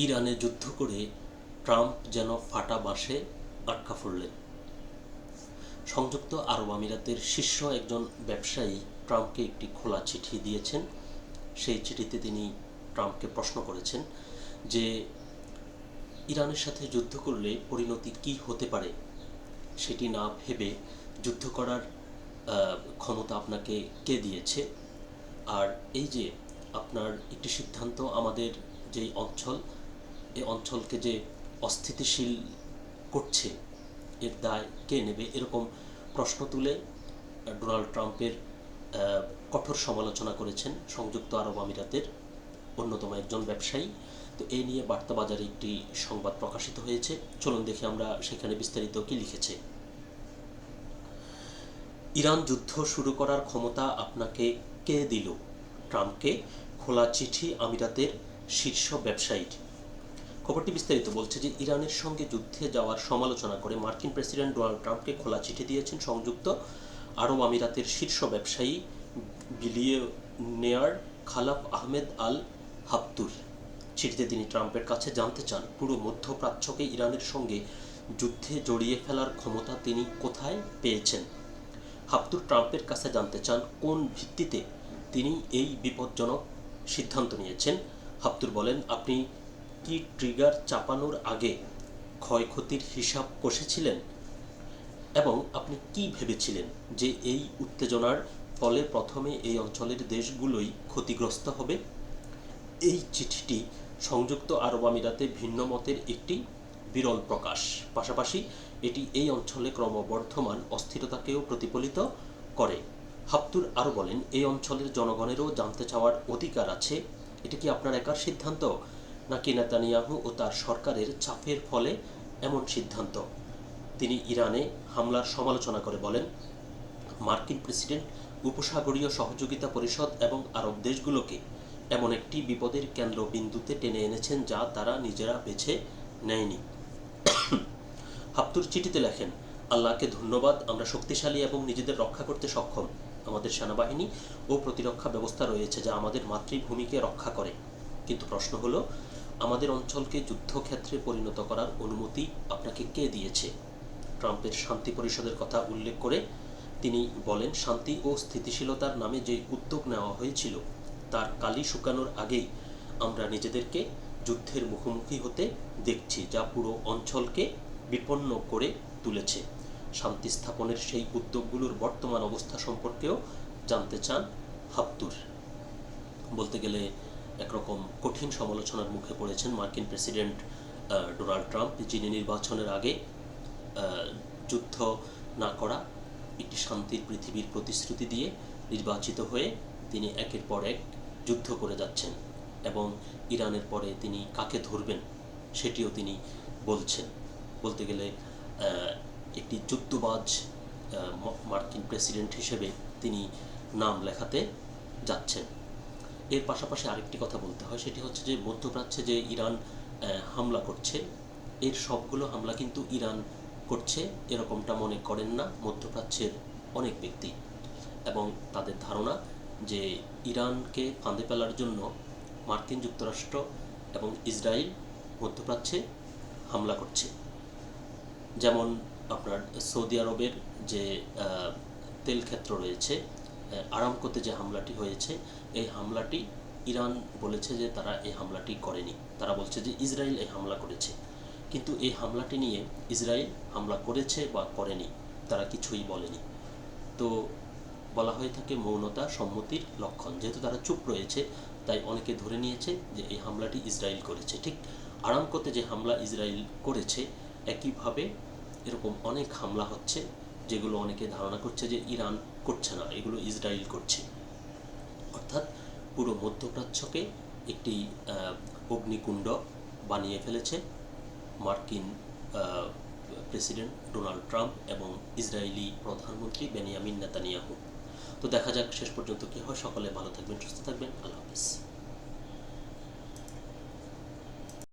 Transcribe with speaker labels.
Speaker 1: ইরানে যুদ্ধ করে ট্রাম্প যেন ফাটা বাঁশে আটকা পড়লেন। সংযুক্ত আরব আমিরাতের শীর্ষ একজন ব্যবসায়ী ট্রাম্পকে একটি খোলা চিঠি দিয়েছেন। সেই চিঠিতে তিনি ট্রাম্পকে প্রশ্ন করেছেন যে ইরানের সাথে যুদ্ধ করলে পরিণতি কী হতে পারে সেটি না ভেবে যুদ্ধ করার ক্ষমতা আপনাকে কে দিয়েছে। আর এই যে আপনার একটি সিদ্ধান্ত আমাদের যেই অঞ্চল, এই অঞ্চলকে যে অস্থিতিশীল করছে এর দায় কে নেবে, এরকম প্রশ্ন তুলে ডোনাল্ড ট্রাম্পের কঠোর সমালোচনা করেছেন সংযুক্ত আরব আমিরাতের অন্যতম একজন ব্যবসায়ী। তো এই নিয়ে বার্তাবাজারে একটি সংবাদ প্রকাশিত হয়েছে। চলুন দেখি আমরা সেখানে বিস্তারিত কি লিখেছে। ইরান যুদ্ধ শুরু করার ক্ষমতা আপনাকে কে দিল? ট্রাম্পকে খোলা চিঠি আমিরাতের শীর্ষ ব্যবসায়ীর। খবরটি বিস্তারিত বলছে যে ইরানের সঙ্গে যুদ্ধে যাওয়ার সমালোচনা করে মার্কিন প্রেসিডেন্ট ডোনাল্ড ট্রাম্পকে খোলা চিঠি দিয়েছেন সংযুক্ত আরব আমিরাতের শীর্ষ ব্যবসায়ী বিলিয়নিয়ার খালাফ আহমেদ আল হাফতুর। চিঠিতে তিনি ট্রাম্পের কাছে জানতে চান পুরো মধ্যপ্রাচ্যকে ইরানের সঙ্গে যুদ্ধে জড়িয়ে ফেলার ক্ষমতা তিনি কোথায় পেয়েছেন। হাফতুর ট্রাম্পের কাছে জানতে চান কোন ভিত্তিতে তিনি এই বিপজ্জনক সিদ্ধান্ত নিয়েছেন। হাফতুর বলেন, আপনি কি ট্রিগার চাপানোর আগে ক্ষয়ক্ষতির হিসাব কষেছিলেন এবং আপনি কি ভেবেছিলেন যে এই উত্তেজনার ফলে প্রথমে এই অঞ্চলের দেশগুলোই ক্ষতিগ্রস্ত হবে? এই চিঠিটি সংযুক্ত আরব আমিরাতে ভিন্ন মতের একটি বিরল প্রকাশ। পাশাপাশি এটি এই অঞ্চলে ক্রমবর্ধমান অস্থিরতাকেও প্রতিফলিত করে। হাফতুর আরও বলেন, এই অঞ্চলের জনগণেরও জানতে চাওয়ার অধিকার আছে এটা কি আপনার একার সিদ্ধান্ত নাকি নেতানিয়াহু ও তার সরকারের চাপের ফলে এমন সিদ্ধান্ত। তিনি ইরানে হামলার সমালোচনা করে বলেন, মার্কিন প্রেসিডেন্ট উপসাগরীয় সহযোগিতা পরিষদ এবং আরব দেশগুলোকে এমন একটি বিপদের কেন্দ্রবিন্দুতে টেনে এনেছেন যা তারা নিজেরা বেছে নেয়নি। হাফতুর চিঠিতে লেখেন, আল্লাহকে ধন্যবাদ, আমরা শক্তিশালী এবং নিজেদের রক্ষা করতে সক্ষম। আমাদের সেনাবাহিনী ও প্রতিরক্ষা ব্যবস্থা রয়েছে যা আমাদের মাতৃভূমিকে রক্ষা করে। কিন্তু প্রশ্ন হলো, আমাদের অঞ্চলকে যুদ্ধক্ষেত্রে পরিণত করার অনুমতি আপনাকে কে দিয়েছে? ট্রাম্পের শান্তি পরিষদের কথা উল্লেখ করে তিনি বলেন, শান্তি ও স্থিতিশীলতার নামে যে উদ্যোগ নেওয়া হয়েছিল তার কালি শুকানোর আগেই আমরা নিজেদেরকে যুদ্ধের মুখোমুখি হতে দেখছি যা পুরো অঞ্চলকে বিপন্ন করে তুলেছে। শান্তি স্থাপনের সেই উদ্যোগগুলোর বর্তমান অবস্থা সম্পর্কেও জানতে চান হাফতুর। বলতে গেলে একরকম কঠিন সমালোচনার মুখে পড়েছেন মার্কিন প্রেসিডেন্ট ডোনাল্ড ট্রাম্প, যিনি নির্বাচনের আগে যুদ্ধ না করা একটি শান্তির পৃথিবীর প্রতিশ্রুতি দিয়ে নির্বাচিত হয়ে তিনি একের পর এক যুদ্ধ করে যাচ্ছেন এবং ইরানের পরে তিনি কাকে ধরবেন সেটিও তিনি বলছেন। বলতে গেলে একটি যুদ্ধবাজ মার্কিন প্রেসিডেন্ট হিসেবে তিনি নাম লেখাতে যাচ্ছেন। এর পাশাপাশি আরেকটি কথা বলতে হয়, সেটি হচ্ছে যে মধ্যপ্রাচ্যে যে ইরান হামলা করছে এর সবগুলো হামলা কিন্তু ইরান করছে এরকমটা মনে করেন না মধ্যপ্রাচ্যের অনেক ব্যক্তি, এবং তাদের ধারণা যে ইরানকে ফাঁদে ফেলার জন্য মার্কিন যুক্তরাষ্ট্র এবং ইসরায়েল মধ্যপ্রাচ্যে হামলা করছে। যেমন আপনার সৌদি আরবের যে তেল ক্ষেত্র রয়েছে, আরামকোতে যে হামলাটি হয়েছে, এই হামলাটি ইরান বলেছে যে তারা এই হামলাটি করেনি, তারা বলছে যে ইসরায়েল এই হামলা করেছে। কিন্তু এই হামলাটি নিয়ে ইসরায়েল হামলা করেছে বা করেনি তারা কিছুই বলেনি। তো বলা হয়ে থাকে মৌনতা সম্মতির লক্ষণ। যেহেতু তারা চুপ রয়েছে তাই অনেকে ধরে নিয়েছে যে এই হামলাটি ইসরায়েল করেছে। ঠিক আরামকোতে যে হামলা ইসরায়েল করেছে একইভাবে এরকম অনেক হামলা হচ্ছে যেগুলো অনেকে ধারণা করছে যে ইরান করছে না, এগুলো ইসরায়েল করছে। অর্থাৎ পুরো মধ্যপ্রাচ্যকে একটি অগ্নিকুণ্ড বানিয়ে ফেলেছে মার্কিন প্রেসিডেন্ট ডোনাল্ড ট্রাম্প এবং ইসরায়েলি প্রধানমন্ত্রী বেনিয়ামিন নেতানিয়াহু। তো দেখা যাক শেষ পর্যন্ত কী হয়। সকলে ভালো থাকবেন, সুস্থ থাকবেন। আল্লাহ হাফেজ।